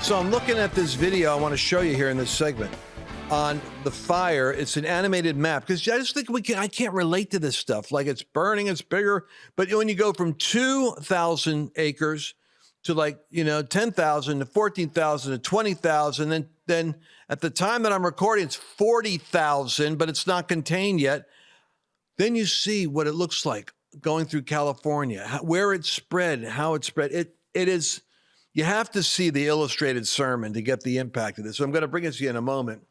So I'm looking at this video I want to show you here in this segment on the fire. It's an animated map because I just think I can't relate to this stuff. Like it's burning, it's bigger. But when you go from 2,000 acres to 10,000 to 14,000 to 20,000, then at the time that I'm recording, it's 40,000, but it's not contained yet. Then you see what it looks like going through California, where it's spread, how it's spread. It is. You have to see the illustrated sermon to get the impact of this. So I'm going to bring it to you in a moment.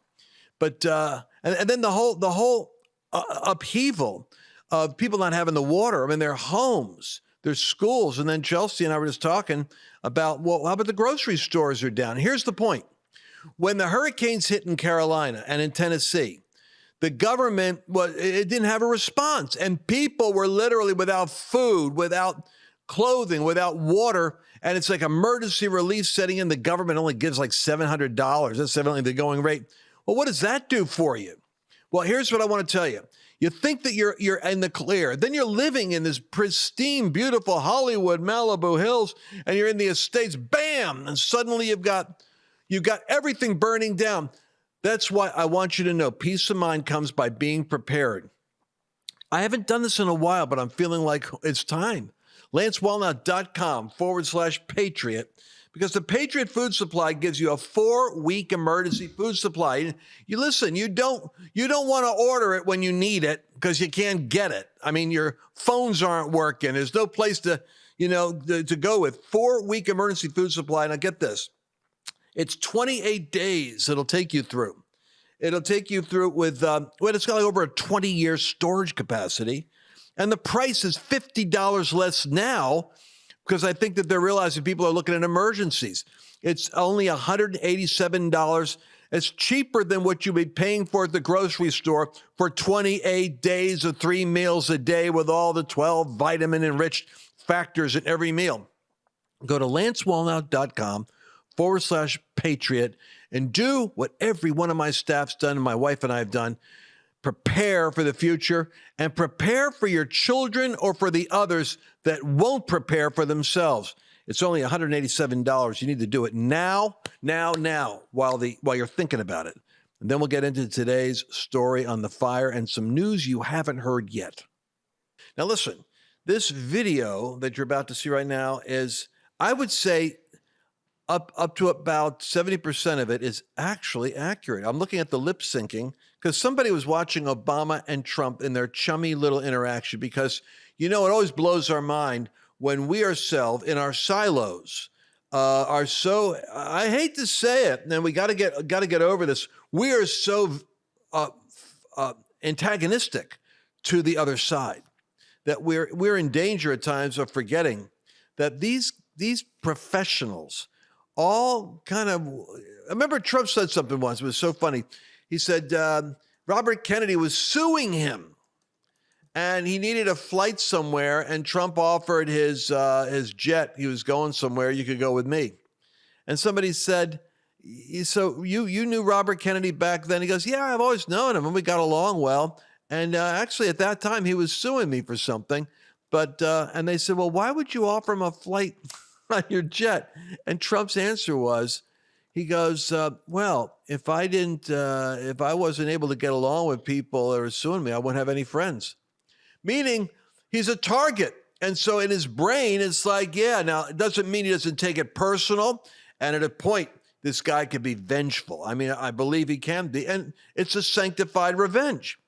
But and then the whole upheaval of people not having the water. I mean, their homes, their schools, and then Chelsea and I were just talking about, well, how about the grocery stores are down? Here's the point: when the hurricanes hit in Carolina and in Tennessee, the government it didn't have a response, and people were literally without food, without clothing, without water. And it's like emergency relief setting in. The government only gives like $700. That's evidently the going rate. Well, what does that do for you? Well, here's what I want to tell you. You think that you're in the clear. Then you're living in this pristine, beautiful Hollywood, Malibu Hills, and you're in the estates. Bam! And suddenly you've got everything burning down. That's why I want you to know peace of mind comes by being prepared. I haven't done this in a while, but I'm feeling like it's time. LanceWallnau.com/Patriot, because the Patriot Food Supply gives you a 4-week emergency food supply. You listen, you don't want to order it when you need it because you can't get it. I mean, your phones aren't working. There's no place to go with. 4-week emergency food supply. Now get this. It's 28 days it'll take you through. It'll take you through with, it's got like over a 20-year storage capacity. And the price is $50 less now because I think that they're realizing people are looking at emergencies. It's only $187. It's cheaper than what you'd be paying for at the grocery store for 28 days of 3 meals a day with all the 12 vitamin-enriched factors in every meal. Go to LanceWallnau.com/Patriot and do what every one of my staff's done and my wife and I have done. Prepare for the future and prepare for your children or for the others that won't prepare for themselves. It's only $187. You need to do it now, while you're thinking about it. And then we'll get into today's story on the fire and some news you haven't heard yet. Now listen, this video that you're about to see right now is, I would say, up to about 70% of it is actually accurate. I'm looking at the lip syncing because somebody was watching Obama and Trump in their chummy little interaction because, it always blows our mind when we ourselves in our silos are so, I hate to say it, and we got to get over this. We are so antagonistic to the other side that we're in danger at times of forgetting that these professionals all kind of, I remember Trump said something once, it was so funny. He said Robert Kennedy was suing him and he needed a flight somewhere and Trump offered his jet. He was going somewhere, you could go with me. And somebody said, so you knew Robert Kennedy back then? He goes, yeah, I've always known him and we got along well. And actually at that time he was suing me for something. But, and they said, well, why would you offer him a flight on your jet? And Trump's answer was, he goes, well, if I wasn't able to get along with people that were suing me, I wouldn't have any friends. Meaning he's a target. And so in his brain, it's like, yeah, now it doesn't mean he doesn't take it personal. And at a point, this guy could be vengeful. I mean, I believe he can be. And it's a sanctified revenge.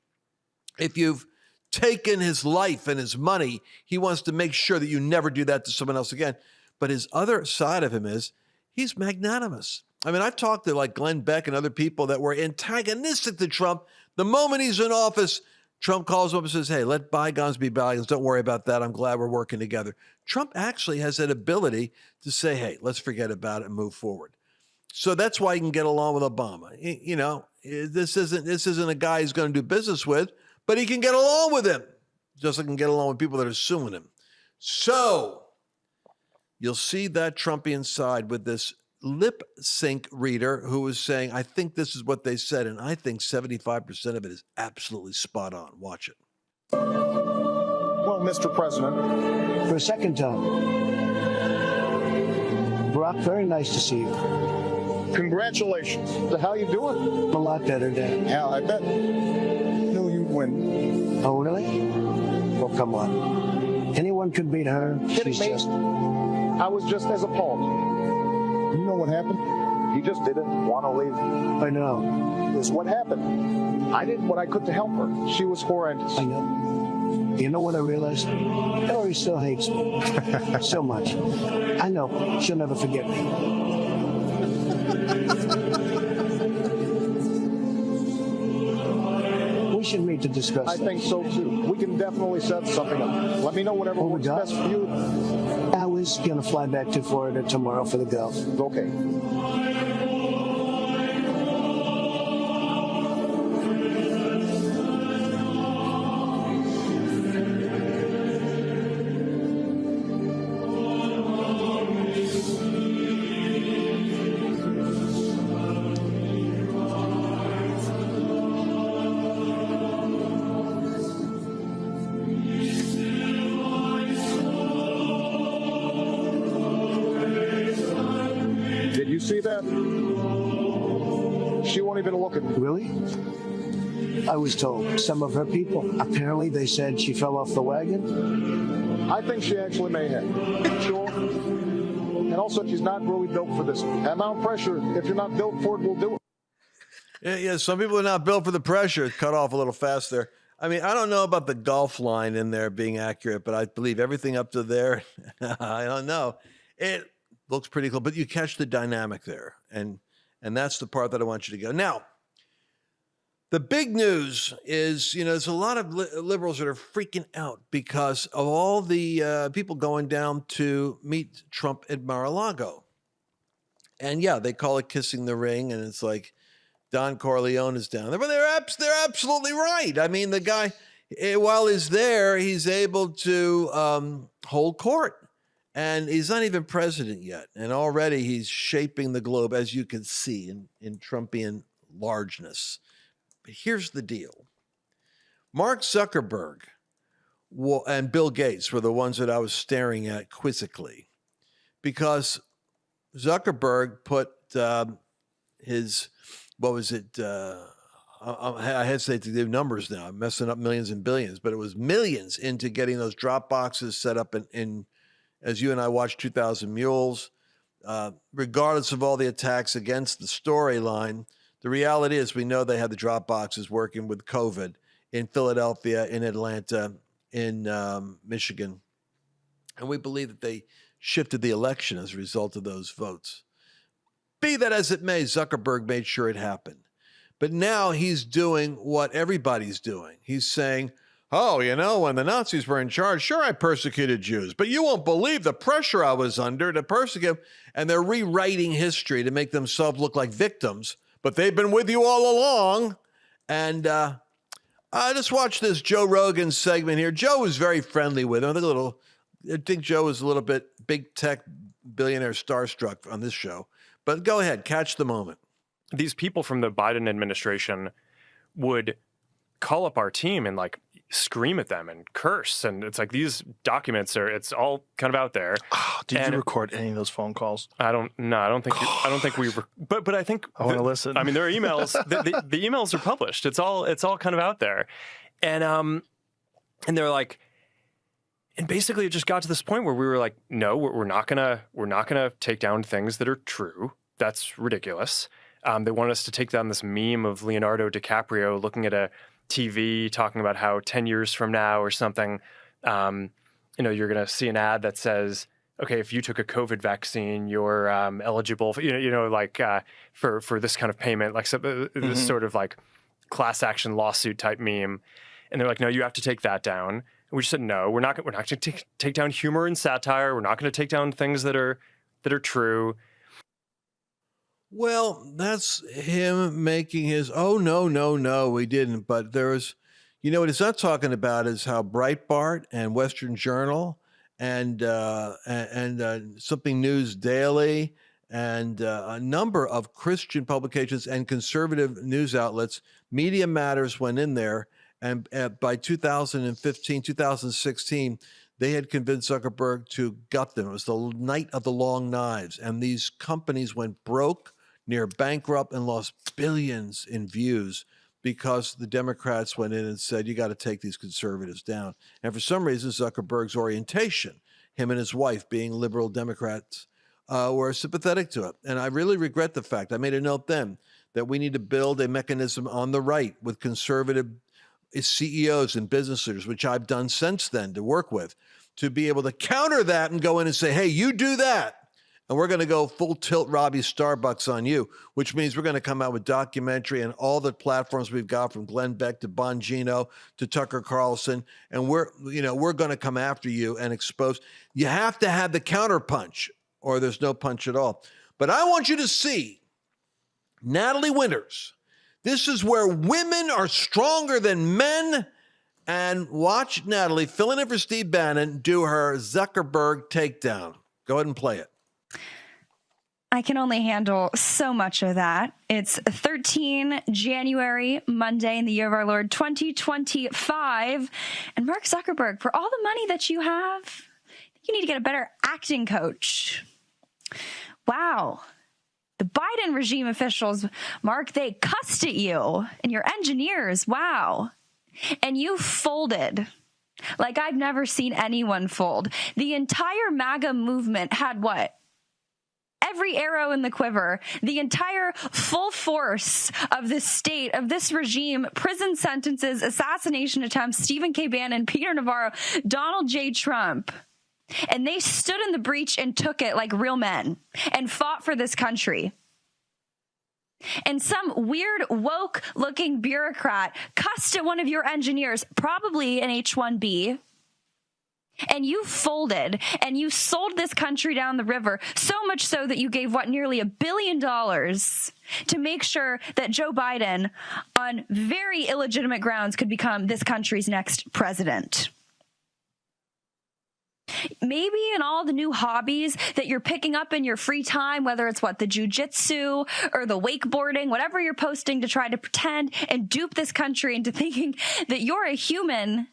If you've taken his life and his money, he wants to make sure that you never do that to someone else again. But his other side of him is he's magnanimous. I mean, I've talked to like Glenn Beck and other people that were antagonistic to Trump. The moment he's in office, Trump calls him up and says, hey, let bygones be bygones. Don't worry about that. I'm glad we're working together. Trump actually has that ability to say, hey, let's forget about it and move forward. So that's why he can get along with Obama. This isn't a guy he's going to do business with, but he can get along with him, just like he can get along with people that are suing him. So you'll see that Trumpian side with this lip sync reader who was saying, I think this is what they said, and I think 75% of it is absolutely spot on. Watch it. Well, Mr. President. For a second time. Barack, very nice to see you. Congratulations. So how you doing? A lot better, Dad. Yeah, I bet. No, you win. Oh, really? Well, come on. Anyone could beat her. Kidding She's me? just... I was just as appalled. You know what happened? He just didn't want to leave. I know. This is what happened. I did what I could to help her. She was horrendous. I know. You know what I realized? Hillary still hates me. So much. I know. She'll never forget me. We should meet to discuss I think so, too. We can definitely set something up. Let me know whatever works best for you. I was going to fly back to Florida tomorrow for the golf. Okay. Did you see that? She won't even look at me. Really? I was told some of her people. Apparently, they said she fell off the wagon. I think she actually may have. Sure. And also, she's not really built for this. Amount of pressure, if you're not built for it, will do it. Yeah, some people are not built for the pressure. Cut off a little fast there. I mean, I don't know about the golf line in there being accurate, but I believe everything up to there. I don't know. It looks pretty cool, but you catch the dynamic there, and that's the part that I want you to go. Now, the big news is, there's a lot of liberals that are freaking out because of all the people going down to meet Trump at Mar-a-Lago. And yeah, they call it kissing the ring, and it's like Don Corleone is down there, but they're absolutely right. I mean, the guy, while he's there, he's able to hold court. And he's not even president yet. And already he's shaping the globe, as you can see, in Trumpian largeness. But here's the deal. Mark Zuckerberg and Bill Gates were the ones that I was staring at quizzically. Because Zuckerberg put his, what was it? I hesitate to give numbers now. I'm messing up millions and billions. But it was millions into getting those drop boxes set up in as you and I watched 2,000 Mules, regardless of all the attacks against the storyline, the reality is we know they had the drop boxes working with COVID in Philadelphia, in Atlanta, in Michigan. And we believe that they shifted the election as a result of those votes. Be that as it may, Zuckerberg made sure it happened. But now he's doing what everybody's doing. He's saying, oh, when the Nazis were in charge, sure, I persecuted Jews, but you won't believe the pressure I was under to persecute. And they're rewriting history to make themselves look like victims, but they've been with you all along. And I just watched this Joe Rogan segment here. Joe was very friendly with him. I think Joe was a little bit big tech billionaire starstruck on this show. But go ahead, catch the moment. These people from the Biden administration would call up our team and scream at them and curse, and it's like these documents it's all kind of out there. Oh, did you record any of those phone calls? I don't think we but I think I want to listen. I mean, there are emails. the emails are published. It's all kind of out there, and they're like, and basically it just got to this point where we were like, no, we're not gonna take down things that are true. That's ridiculous. They want us to take down this meme of Leonardo DiCaprio looking at a TV talking about how 10 years from now or something, you're going to see an ad that says, okay, if you took a COVID vaccine, you're eligible for, for this kind of payment, this sort of class action lawsuit type meme. And they're like, no, you have to take that down. And we just said, no, we're not going to take down humor and satire. We're not going to take down things that are true. Well, that's him making his, oh, no, we didn't. But there's, what he's not talking about is how Breitbart and Western Journal and Something News Daily and a number of Christian publications and conservative news outlets, Media Matters went in there. And by 2015, 2016, they had convinced Zuckerberg to gut them. It was the night of the long knives. And these companies went broke. near bankrupt and lost billions in views because the Democrats went in and said, you got to take these conservatives down. And for some reason, Zuckerberg's orientation, him and his wife being liberal Democrats, were sympathetic to it. And I really regret the fact, I made a note then, that we need to build a mechanism on the right with conservative CEOs and business leaders, which I've done since then to work with, to be able to counter that and go in and say, hey, you do that. And we're going to go full tilt Robbie Starbucks on you, which means we're going to come out with documentary and all the platforms we've got, from Glenn Beck to Bongino to Tucker Carlson. And we're going to come after you and expose. You have to have the counter punch or there's no punch at all. But I want you to see Natalie Winters. This is where women are stronger than men. And watch Natalie, filling in for Steve Bannon, do her Zuckerberg takedown. Go ahead and play it. I can only handle so much of that. It's 13 January, Monday in the year of our Lord 2025. And Mark Zuckerberg, for all the money that you have, you need to get a better acting coach. Wow. The Biden regime officials, Mark, they cussed at you and your engineers. Wow. And you folded like I've never seen anyone fold. The entire MAGA movement had what? Every arrow in the quiver, the entire full force of this state, of this regime, prison sentences, assassination attempts, Stephen K. Bannon, Peter Navarro, Donald J. Trump. And they stood in the breach and took it like real men and fought for this country. And some weird woke looking bureaucrat cussed at one of your engineers, probably an H-1B. And you folded and you sold this country down the river, so much so that you gave nearly $1 billion to make sure that Joe Biden, on very illegitimate grounds, could become this country's next president. Maybe in all the new hobbies that you're picking up in your free time, whether it's the jujitsu or the wakeboarding, whatever you're posting to try to pretend and dupe this country into thinking that you're a human.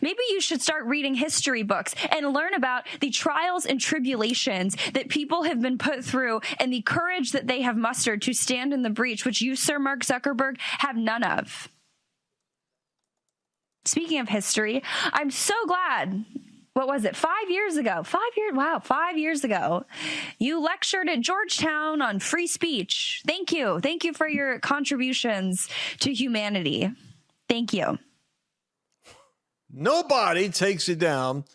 Maybe you should start reading history books and learn about the trials and tribulations that people have been put through and the courage that they have mustered to stand in the breach, which you, Sir Mark Zuckerberg, have none of. Speaking of history, I'm so glad. What was it? 5 years ago. 5 years. Wow. 5 years ago. You lectured at Georgetown on free speech. Thank you. Thank you for your contributions to humanity. Thank you. Nobody takes you down.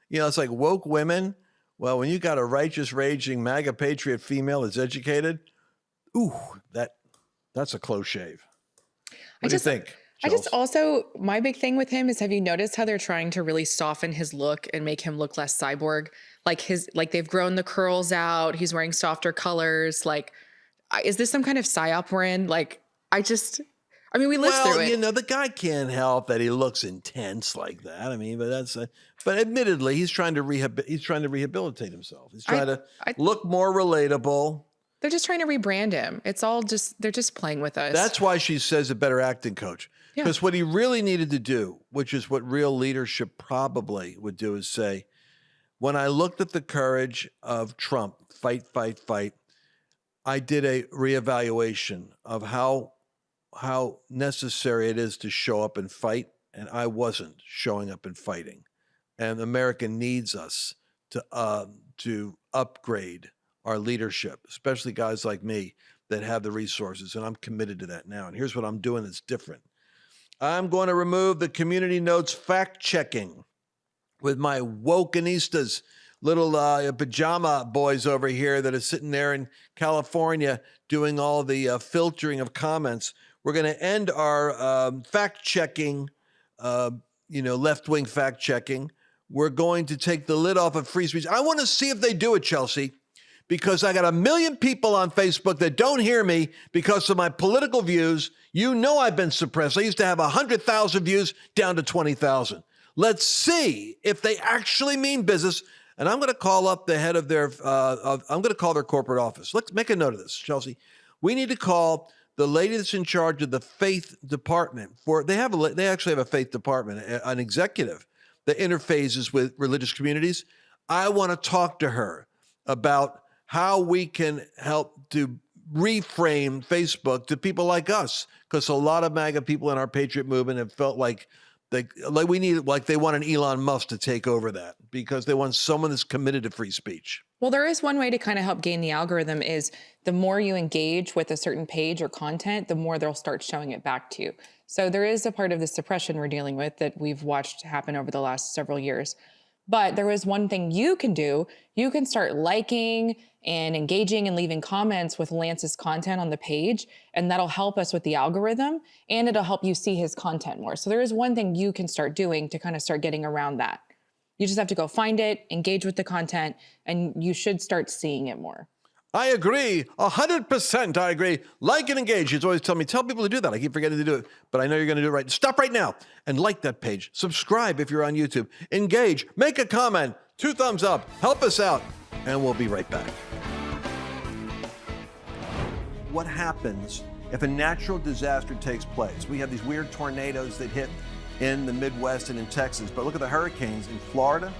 It's like woke women. Well, when you got a righteous, raging MAGA patriot female that's educated, that's a close shave. What do you think? My big thing with him is, have you noticed how they're trying to really soften his look and make him look less cyborg? Like they've grown the curls out. He's wearing softer colors. Is this some kind of psyop we're in? We lived through it. The guy can't help that he looks intense like that. But admittedly, he's trying to rehabilitate himself. He's trying to look more relatable. They're just trying to rebrand him. They're just playing with us. That's why she says a better acting coach. Because what he really needed to do, which is what real leadership probably would do, is say, when I looked at the courage of Trump, fight, fight, fight, I did a reevaluation of how necessary it is to show up and fight, and I wasn't showing up and fighting. And America needs us to upgrade our leadership, especially guys like me that have the resources, and I'm committed to that now. And here's what I'm doing that's different. I'm going to remove the community notes fact-checking with my wokenistas, little pajama boys over here that are sitting there in California doing all the filtering of comments. We're going to end our fact-checking, left-wing fact-checking. We're going to take the lid off of free speech. I want to see if they do it, Chelsea, because I got 1 million people on Facebook that don't hear me because of my political views. I've been suppressed. I used to have 100,000 views down to 20,000. Let's see if they actually mean business. And I'm going to call up the head of I'm going to call their corporate office. Let's make a note of this, Chelsea. We need to call the lady that's in charge of the faith department. They actually have a faith department, an executive that interfaces with religious communities. I want to talk to her about how we can help to reframe Facebook to people like us, because a lot of MAGA people in our Patriot movement have felt like they want an Elon Musk to take over that, because they want someone that's committed to free speech. Well, there is one way to kind of help gain the algorithm is the more you engage with a certain page or content, the more they'll start showing it back to you. So there is a part of the suppression we're dealing with that we've watched happen over the last several years. But there is one thing you can do. You can start liking and engaging and leaving comments with Lance's content on the page, and that'll help us with the algorithm, and it'll help you see his content more. So there is one thing you can start doing to kind of start getting around that. You just have to go find it, engage with the content, and you should start seeing it more. I agree. 100% I agree. Like and engage. He's always telling me, tell people to do that. I keep forgetting to do it, but I know you're going to do it right. Stop right now and like that page. Subscribe if you're on YouTube. Engage. Make a comment. 2 thumbs up. Help us out. And we'll be right back. What happens if a natural disaster takes place? We have these weird tornadoes that hit in the Midwest and in Texas, but look at the hurricanes in Florida.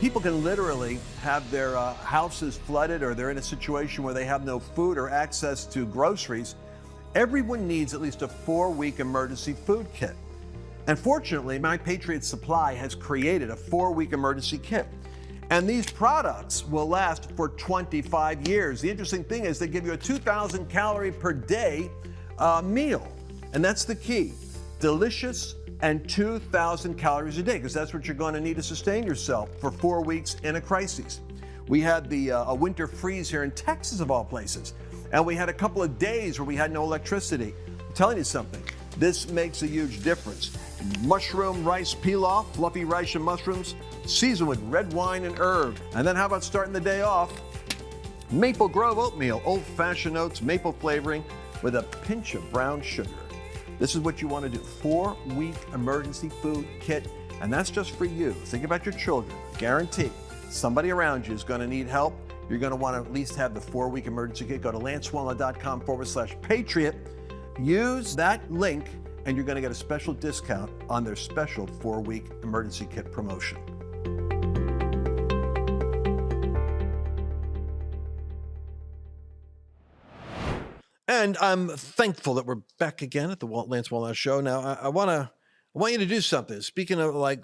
People can literally have their houses flooded, or they're in a situation where they have no food or access to groceries. Everyone needs at least a 4-week emergency food kit. And fortunately, My Patriot Supply has created a 4-week emergency kit. And these products will last for 25 years. The interesting thing is they give you a 2,000 calorie per day meal. And that's the key. Delicious and 2,000 calories a day, because that's what you're going to need to sustain yourself for 4 weeks in a crisis. We had a winter freeze here in Texas, of all places, and we had a couple of days where we had no electricity. I'm telling you something, this makes a huge difference. Mushroom rice pilaf, fluffy rice and mushrooms, seasoned with red wine and herb. And then how about starting the day off? Maple Grove oatmeal, old-fashioned oats, maple flavoring with a pinch of brown sugar. This is what you want to do. 4-week emergency food kit, and that's just for you. Think about your children. Guarantee somebody around you is going to need help. You're going to want to at least have the 4-week emergency kit. Go to lancewallnau.com/Patriot. Use that link, and you're going to get a special discount on their special 4-week emergency kit promotion. And I'm thankful that we're back again at the Lance Wallnau Show. Now, I want you to do something. Speaking of like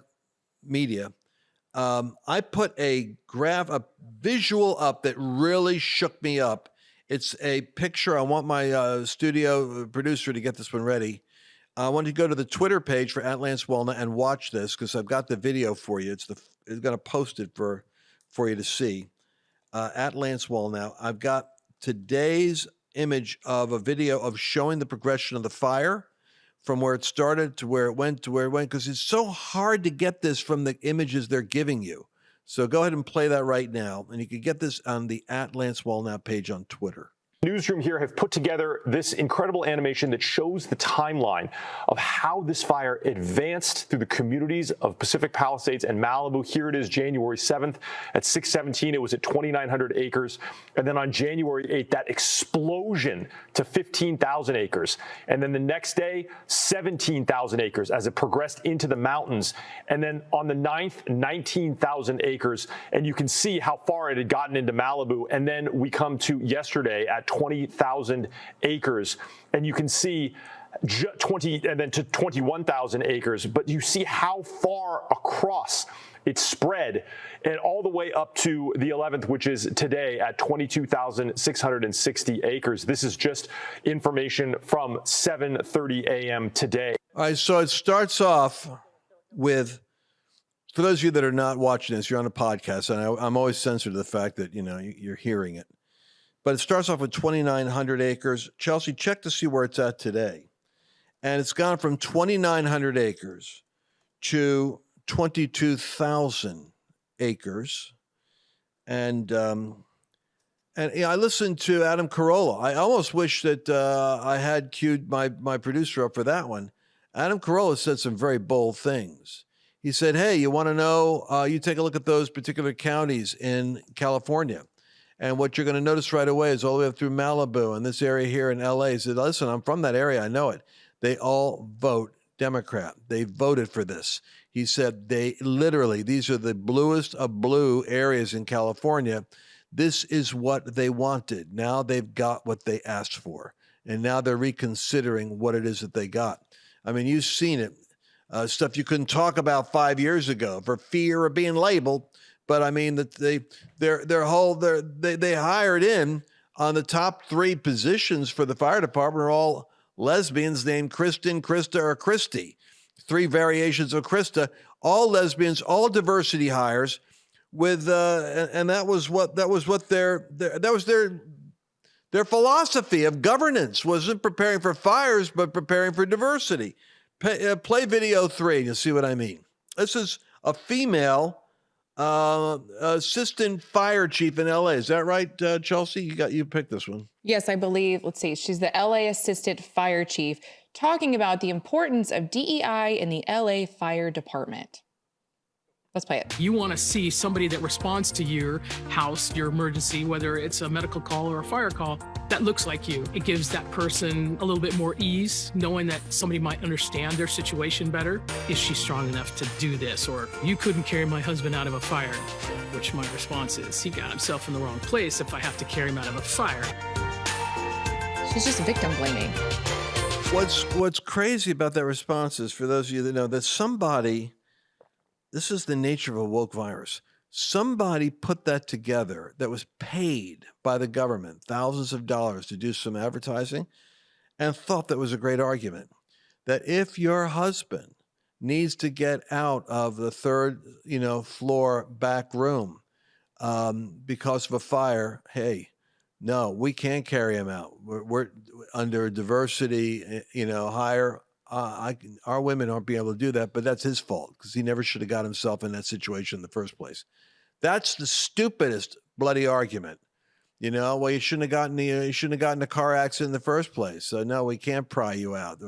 media, I put a visual up that really shook me up. It's a picture. I want my studio producer to get this one ready. I want you to go to the Twitter page for @Lance Wallnau and watch this, because I've got the video for you. It's going to post it for you to see. @Lance Wallnau. I've got today's image of a video of showing the progression of the fire from where it started to where it went, because it's so hard to get this from the images they're giving you. So go ahead and play that right now, and you can get this on the @Lance Wallnau page on Twitter. Newsroom here have put together this incredible animation that shows the timeline of how this fire advanced through the communities of Pacific Palisades and Malibu. Here it is, January 7th at 6:17. It was at 2,900 acres. And then on January 8th, that explosion to 15,000 acres. And then the next day, 17,000 acres as it progressed into the mountains. And then on the 9th, 19,000 acres. And you can see how far it had gotten into Malibu. And then we come to yesterday at 20,000 acres, and you can see 20 and then to 21,000 acres, but you see how far across it spread, and all the way up to the 11th, which is today at 22,660 acres. This is just information from 7:30 a.m. today. All right, so it starts off with, for those of you that are not watching this, you're on a podcast, and I'm always sensitive to the fact that, you're hearing it. But it starts off with 2,900 acres. Chelsea, check to see where it's at today. And it's gone from 2,900 acres to 22,000 acres. And I listened to Adam Carolla. I almost wish that I had queued my producer up for that one. Adam Carolla said some very bold things. He said, hey, you want to know, you take a look at those particular counties in California. And what you're going to notice right away is all the way up through Malibu and this area here in LA. He said, listen, I'm from that area. I know it. They all vote Democrat. They voted for this. He said these are the bluest of blue areas in California. this is what they wanted. Now they've got what they asked for. And now they're reconsidering what it is that they got. I mean, you've seen it. Stuff you couldn't talk about 5 years ago for fear of being labeled. But I mean, that they hired in on the top 3 positions for the fire department are all lesbians named Kristen, Krista, or Christy. 3 variations of Krista, all lesbians, all diversity hires. With and that was their philosophy of governance. Wasn't preparing for fires, but preparing for diversity. Play video 3, you'll see what I mean. This is a female assistant fire chief in LA. Is that right, Chelsea? You picked this one. Yes, I believe. Let's see. She's the LA assistant fire chief, talking about the importance of DEI in the LA Fire Department. Let's play it. You want to see somebody that responds to your house, your emergency, whether it's a medical call or a fire call, that looks like you. It gives that person a little bit more ease, knowing that somebody might understand their situation better. Is she strong enough to do this? Or you couldn't carry my husband out of a fire, which my response is, he got himself in the wrong place if I have to carry him out of a fire. She's just victim blaming. What's crazy about that response is, for those of you that know, that somebody, this is the nature of a woke virus, somebody put that together that was paid by the government, thousands of dollars, to do some advertising, and thought that was a great argument. That if your husband needs to get out of the 3rd, floor back room because of a fire, hey, no, we can't carry him out. We're under diversity, hire. Our women aren't being able to do that, but that's his fault because he never should have got himself in that situation in the first place. That's the stupidest bloody argument. Well, you shouldn't have gotten a car accident in the first place. So no, we can't pry you out.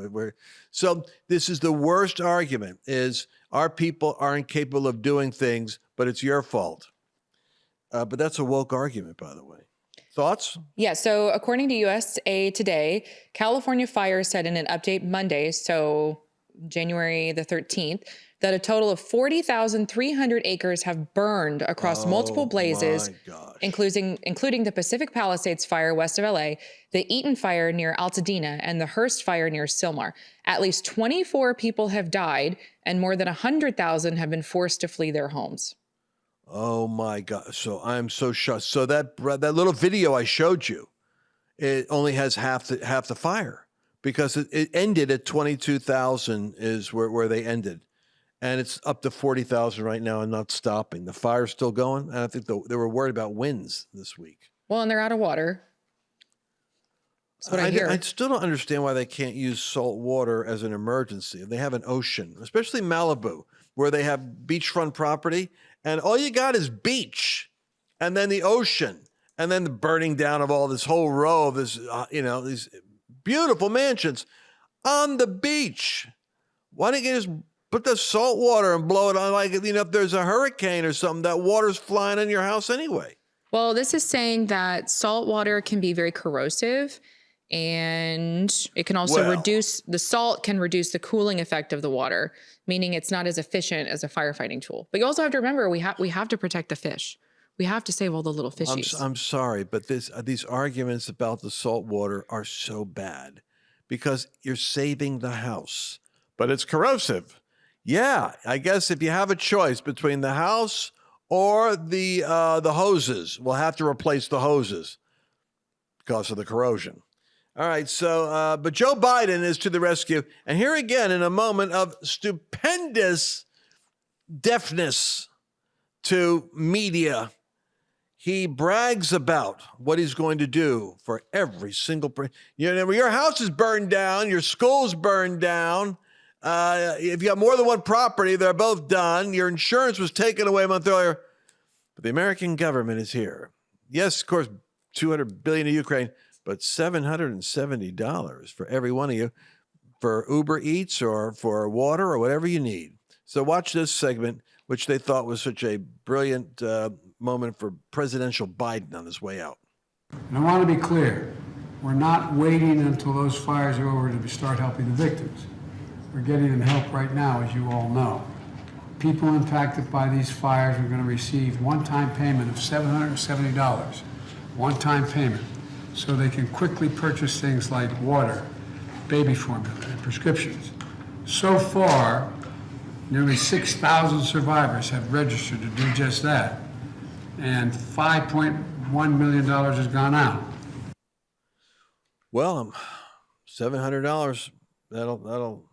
So this is the worst argument: is our people aren't capable of doing things, but it's your fault. But that's a woke argument, by the way. Thoughts? Yeah, so according to USA Today, California Fire said in an update Monday, so January the 13th, that a total of 40,300 acres have burned across multiple blazes, including the Pacific Palisades fire west of LA, the Eaton fire near Altadena, and the Hearst fire near Sylmar. At least 24 people have died, and more than 100,000 have been forced to flee their homes. Oh my God! So I'm so shocked. So that little video I showed you, it only has half the fire, because it ended at 22,000 is where they ended, and it's up to 40,000 right now and not stopping. The fire's still going, and I think they were worried about winds this week. Well, and they're out of water. That's what I hear. I still don't understand why they can't use salt water as an emergency. They have an ocean, especially Malibu, where they have beachfront property. And all you got is beach, and then the ocean, and then the burning down of all this whole row of this, these beautiful mansions on the beach. Why don't you just put the salt water and blow it on? If there's a hurricane or something, that water's flying in your house anyway. Well, this is saying that salt water can be very corrosive, and it can also reduce the cooling effect of the water, meaning it's not as efficient as a firefighting tool. But you also have to remember, we have to protect the fish. We have to save all the little fishies. I'm sorry, but these arguments about the salt water are so bad because you're saving the house, but it's corrosive. Yeah, I guess if you have a choice between the house or the hoses, we'll have to replace the hoses because of the corrosion. All right, so, but Joe Biden is to the rescue. And here again, in a moment of stupendous deafness to media, he brags about what he's going to do for every single person. Your house is burned down, your school's burned down. If you have more than one property, they're both done. Your insurance was taken away a month earlier. But the American government is here. Yes, of course, $200 billion to Ukraine, but $770 for every one of you for Uber Eats or for water or whatever you need. So watch this segment, which they thought was such a brilliant moment for presidential Biden on his way out. And I want to be clear. We're not waiting until those fires are over to start helping the victims. We're getting them help right now, as you all know. people impacted by these fires are going to receive one-time payment of $770, one-time payment, so they can quickly purchase things like water, baby formula, and prescriptions. So far, nearly 6,000 survivors have registered to do just that, and $5.1 million has gone out. Well, $700. That'll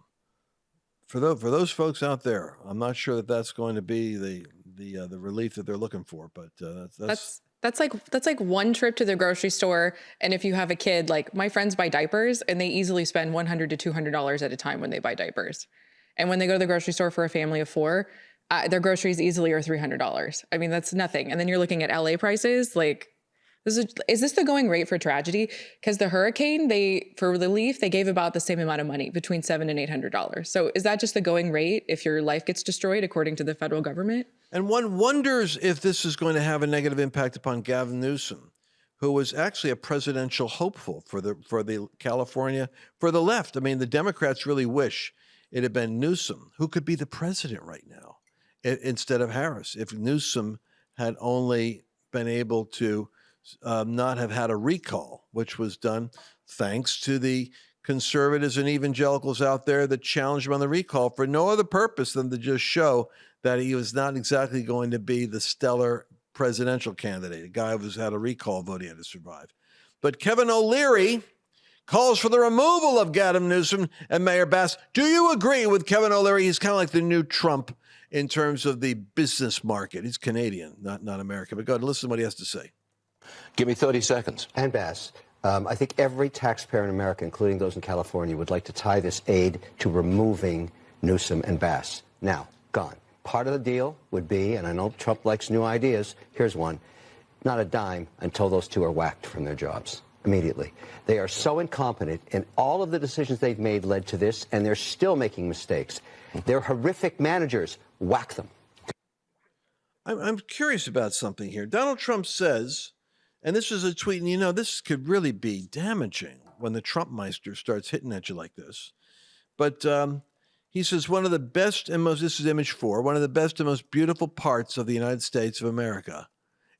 for those folks out there. I'm not sure that that's going to be the relief that they're looking for, but that's like one trip to the grocery store. And if you have a kid, like my friends buy diapers and they easily spend $100 to $200 at a time when they buy diapers. And when they go to the grocery store for a family of four, their groceries easily are $300. I mean, that's nothing. And then you're looking at LA prices. Like, is this the going rate for tragedy? Because the hurricane, for relief, they gave about the same amount of money, between $700 and $800. So is that just the going rate if your life gets destroyed, according to the federal government? And one wonders if this is going to have a negative impact upon Gavin Newsom, who was actually a presidential hopeful for the California, for the left. I mean, the Democrats really wish it had been Newsom who could be the president right now instead of Harris. If Newsom had only been able to not have had a recall, which was done thanks to the conservatives and evangelicals out there that challenged him on the recall for no other purpose than to just show that he was not exactly going to be the stellar presidential candidate, a guy who's had a recall vote he had to survive. But Kevin O'Leary calls for the removal of Gavin Newsom and Mayor Bass. Do you agree with Kevin O'Leary? He's kind of like the new Trump in terms of the business market. He's Canadian, not American. But go ahead and listen to what he has to say. Give me 30 seconds. And Bass, I think every taxpayer in America, including those in California, would like to tie this aid to removing Newsom and Bass. Now, gone. Part of the deal would be, and I know Trump likes new ideas, here's one, not a dime until those two are whacked from their jobs immediately. They are so incompetent, and all of the decisions they've made led to this, and they're still making mistakes. They're horrific managers. Whack them. I'm curious about something here. Donald Trump says, and this is a tweet, and you know, this could really be damaging when the Trumpmeister starts hitting at you like this. But he says, one of the best and most, this is image 4, one of the best and most beautiful parts of the United States of America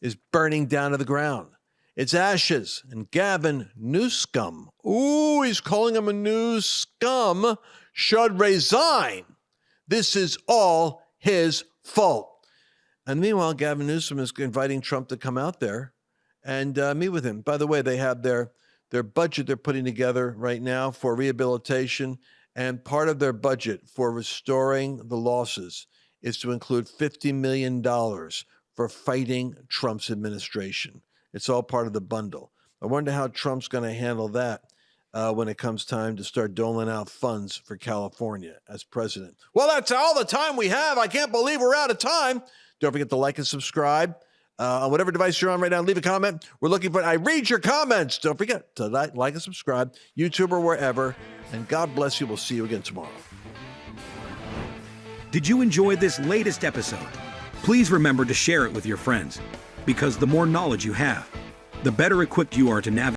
is burning down to the ground. It's ashes. And Gavin Newsom, ooh, he's calling him a new scum, should resign. This is all his fault. And meanwhile, Gavin Newsom is inviting Trump to come out there and meet with him. By the way, they have their budget they're putting together right now for rehabilitation. And part of their budget for restoring the losses is to include $50 million for fighting Trump's administration. It's all part of the bundle. I wonder how Trump's going to handle that when it comes time to start doling out funds for California as president. Well, that's all the time we have. I can't believe we're out of time. Don't forget to like and subscribe on whatever device you're on right now. Leave a comment. We're looking for, I read your comments. Don't forget to like and subscribe, YouTube or wherever. And God bless you. We'll see you again tomorrow. Did you enjoy this latest episode? Please remember to share it with your friends, because the more knowledge you have, the better equipped you are to navigate